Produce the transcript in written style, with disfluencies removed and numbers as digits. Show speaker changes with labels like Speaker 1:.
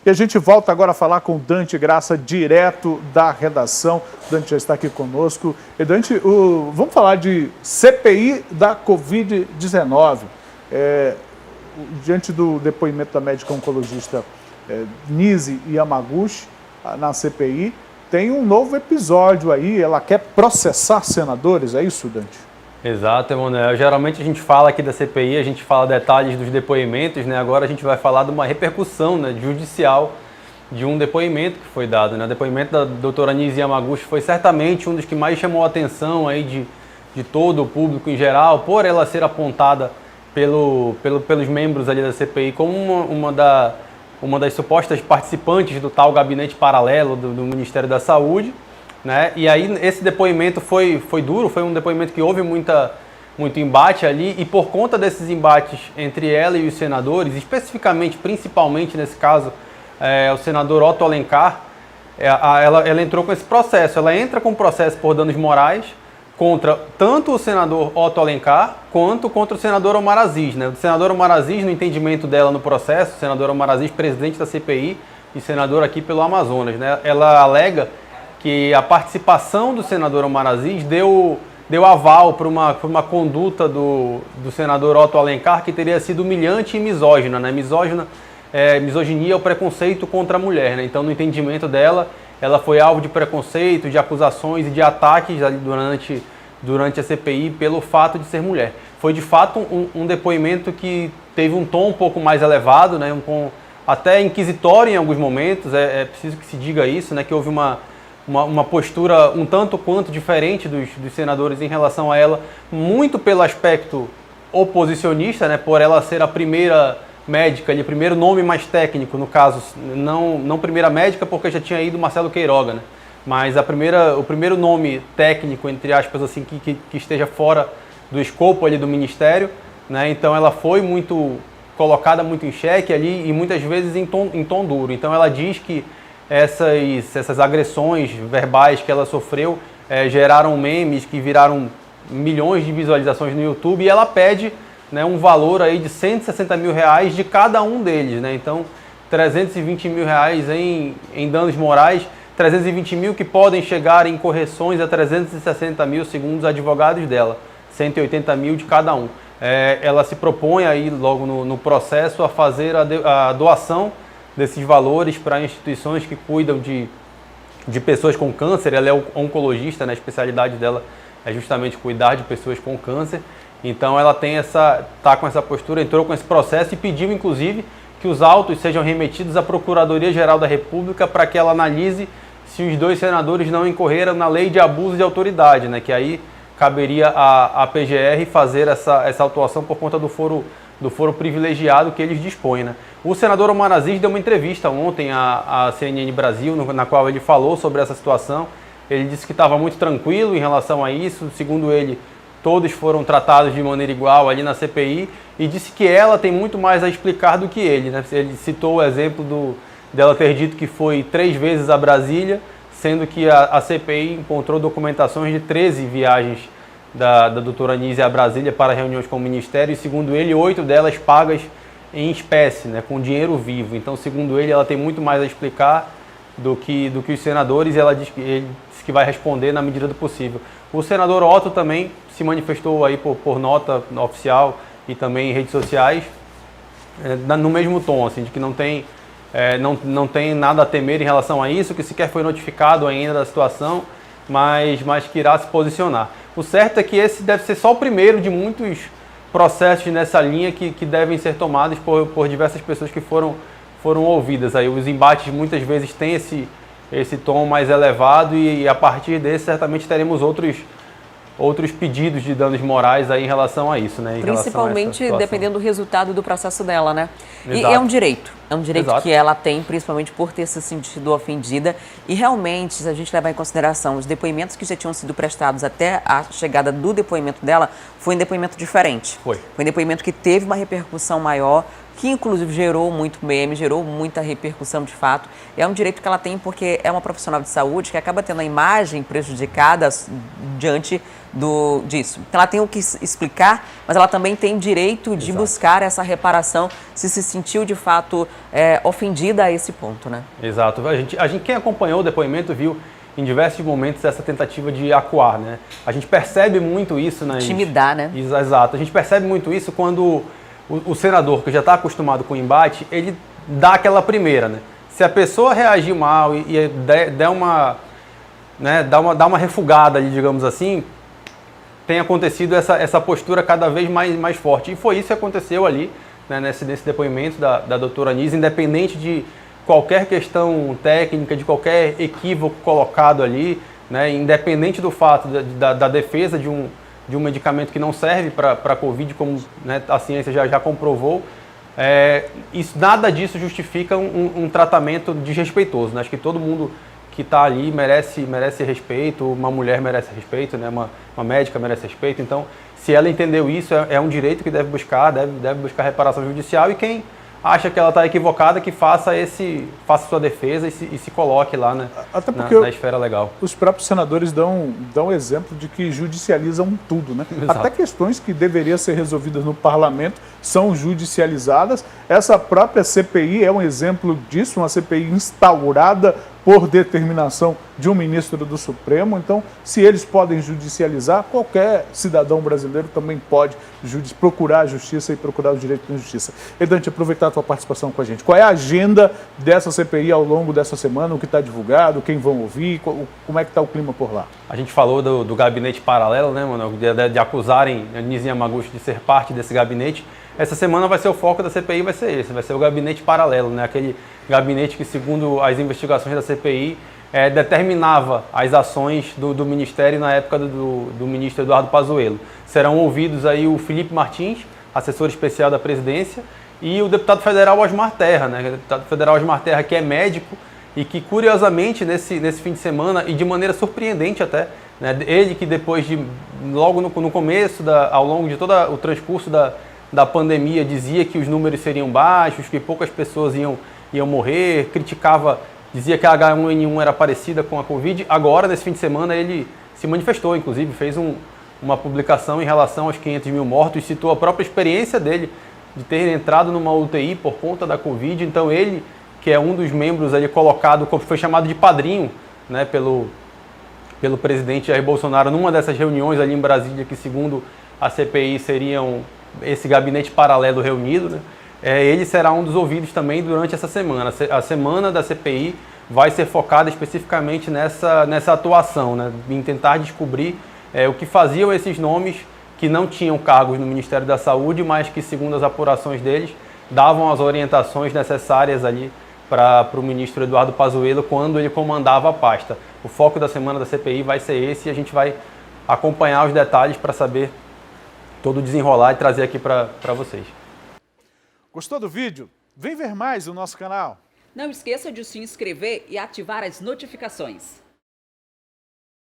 Speaker 1: E a gente volta agora a falar com o Dante Graça, direto da redação. O Dante já está aqui conosco. E Dante, vamos falar de CPI da Covid-19. Diante do depoimento da médica oncologista Nise Yamaguchi na CPI, tem um novo episódio aí. Ela quer processar senadores, é isso, Dante?
Speaker 2: Exato, Emanuel. Geralmente a gente fala aqui da CPI, a gente fala detalhes dos depoimentos, né? Agora a gente vai falar de uma repercussão, né, judicial de um depoimento que foi dado, né? O depoimento da doutora Nise Yamaguchi foi certamente um dos que mais chamou a atenção aí de todo o público em geral, por ela ser apontada pelos membros ali da CPI como uma das supostas participantes do tal gabinete paralelo do Ministério da Saúde. Né? E aí esse depoimento foi duro, foi um depoimento que houve muito embate ali, e por conta desses embates entre ela e os senadores, especificamente, principalmente nesse caso, o senador Otto Alencar, ela entrou com esse processo. Ela entra com processo por danos morais contra tanto o senador Otto Alencar quanto contra o senador Omar Aziz. Né? O senador Omar Aziz, no entendimento dela no processo, o senador Omar Aziz, presidente da CPI e senador aqui pelo Amazonas, né? Ela alega que a participação do senador Omar Aziz deu aval para uma conduta do senador Otto Alencar que teria sido humilhante e misógina. Né? Misoginia é o preconceito contra a mulher. Né? Então, no entendimento dela, ela foi alvo de preconceito, de acusações e de ataques ali durante a CPI pelo fato de ser mulher. Foi, de fato, um depoimento que teve um tom um pouco mais elevado, né? Um tom até inquisitório em alguns momentos. É preciso que se diga isso, né? Que houve uma postura um tanto quanto diferente dos senadores em relação a ela, muito pelo aspecto oposicionista, né, por ela ser a primeira médica, o primeiro nome mais técnico, no caso, não primeira médica, porque já tinha ido Marcelo Queiroga, né, mas o primeiro nome técnico, entre aspas, assim, que esteja fora do escopo ali do Ministério, né, então ela foi colocada muito em xeque ali e muitas vezes em tom duro. Então ela diz que essas agressões verbais que ela sofreu geraram memes que viraram milhões de visualizações no YouTube, e ela pede, né, um valor aí de R$160 mil de cada um deles. Né? Então, R$320 mil em danos morais, 320 mil que podem chegar em correções a 360 mil, segundo os advogados dela, 180 mil de cada um. Ela se propõe aí, logo no processo, a fazer a doação desses valores para instituições que cuidam de pessoas com câncer. Ela é oncologista, né? A especialidade dela é justamente cuidar de pessoas com câncer. Então ela está com essa postura, entrou com esse processo e pediu, inclusive, que os autos sejam remetidos à Procuradoria-Geral da República para que ela analise se os dois senadores não incorreram na lei de abuso de autoridade, né? Que aí caberia a PGR fazer essa autuação por conta do foro privilegiado que eles dispõem. Né? O senador Omar Aziz deu uma entrevista ontem à CNN Brasil, na qual ele falou sobre essa situação. Ele disse que estava muito tranquilo em relação a isso. Segundo ele, todos foram tratados de maneira igual ali na CPI, e disse que ela tem muito mais a explicar do que ele. Né? Ele citou o exemplo dela ter dito que foi 3 vezes a Brasília, sendo que a CPI encontrou documentações de 13 viagens da doutora Nise a Brasília para reuniões com o Ministério, e segundo ele, 8 delas pagas em espécie, né, com dinheiro vivo. Então, segundo ele, ela tem muito mais a explicar do que os senadores, e ele disse que vai responder na medida do possível. O senador Otto também se manifestou aí por nota oficial e também em redes sociais, no mesmo tom, assim, de que não tem nada a temer em relação a isso, que sequer foi notificado ainda da situação, mas que irá se posicionar. O certo é que esse deve ser só o primeiro de muitos processos nessa linha que devem ser tomados por diversas pessoas que foram ouvidas. Aí os embates muitas vezes têm esse tom mais elevado, e a partir desse certamente teremos outros pedidos de danos morais aí em relação a isso, né?
Speaker 3: Principalmente dependendo do resultado do processo dela, né?
Speaker 1: Exato.
Speaker 3: E é um direito
Speaker 1: Exato.
Speaker 3: Que ela tem, principalmente por ter se sentido ofendida. E realmente, se a gente levar em consideração os depoimentos que já tinham sido prestados até a chegada do depoimento dela, foi um depoimento diferente. Foi um depoimento que teve uma repercussão maior, que inclusive gerou muito meme, gerou muita repercussão de fato. É um direito que ela tem porque é uma profissional de saúde que acaba tendo a imagem prejudicada diante disso. Então ela tem o que explicar, mas ela também tem direito de buscar essa reparação se sentiu de fato ofendida a esse ponto, né?
Speaker 2: Exato. Quem acompanhou o depoimento viu em diversos momentos essa tentativa de acuar, né? A gente percebe muito isso, né?
Speaker 3: Intimidar, né?
Speaker 2: Exato. A gente percebe muito isso quando o senador, que já está acostumado com o embate, ele dá aquela primeira, né? Se a pessoa reagir mal e der uma, né, dá uma refugada ali, digamos assim, tem acontecido essa postura cada vez mais forte. E foi isso que aconteceu ali, né, nesse depoimento da doutora Nise, independente de qualquer questão técnica, de qualquer equívoco colocado ali, né, independente do fato da defesa de um medicamento que não serve para a Covid, como, né, a ciência já comprovou, nada disso justifica um tratamento desrespeitoso, né? Acho que todo mundo que está ali merece respeito, uma mulher merece respeito, né? Uma médica merece respeito. Então, se ela entendeu isso, é um direito que deve buscar reparação judicial, e quem acha que ela está equivocada, que faça sua defesa e se coloque lá, né,
Speaker 1: até porque
Speaker 2: na esfera legal.
Speaker 1: Os próprios senadores dão exemplo de que judicializam tudo, né?
Speaker 2: Exato.
Speaker 1: Até questões que deveriam ser resolvidas no parlamento são judicializadas. Essa própria CPI é um exemplo disso, uma CPI instaurada por determinação de um ministro do Supremo. Então, se eles podem judicializar, qualquer cidadão brasileiro também pode procurar a justiça e procurar o direito da justiça. Edante, aproveitar a tua participação com a gente. Qual é a agenda dessa CPI ao longo dessa semana? O que está divulgado? Quem vão ouvir? Como é que está o clima por lá?
Speaker 2: A gente falou do gabinete paralelo, né, mano? De acusarem a Nise Yamaguchi de ser parte desse gabinete. Essa semana vai ser o foco da CPI, vai ser o gabinete paralelo, né? Aquele gabinete que, segundo as investigações da CPI, determinava as ações do Ministério na época do ministro Eduardo Pazuello. Serão ouvidos aí o Felipe Martins, assessor especial da presidência, e o deputado federal Osmar Terra, né? O deputado federal Osmar Terra, que é médico e que, curiosamente, nesse fim de semana, e de maneira surpreendente até, né? Ele que depois logo no começo, ao longo de todo o transcurso da pandemia, dizia que os números seriam baixos, que poucas pessoas iam morrer, dizia que a H1N1 era parecida com a Covid. Agora, nesse fim de semana, ele se manifestou, inclusive, fez uma publicação em relação aos 500 mil mortos, citou a própria experiência dele de ter entrado numa UTI por conta da Covid. Então ele, que é um dos membros ali colocado, foi chamado de padrinho, né, pelo presidente Jair Bolsonaro, numa dessas reuniões ali em Brasília, que segundo a CPI seriam esse gabinete paralelo reunido, né? Ele será um dos ouvidos também durante essa semana. A semana da CPI vai ser focada especificamente nessa atuação, né? Em tentar descobrir o que faziam esses nomes que não tinham cargos no Ministério da Saúde, mas que, segundo as apurações deles, davam as orientações necessárias ali para o ministro Eduardo Pazuello quando ele comandava a pasta. O foco da semana da CPI vai ser esse, e a gente vai acompanhar os detalhes para saber todo o desenrolar e trazer aqui para vocês.
Speaker 1: Gostou do vídeo? Vem ver mais no nosso canal.
Speaker 4: Não esqueça de se inscrever e ativar as notificações.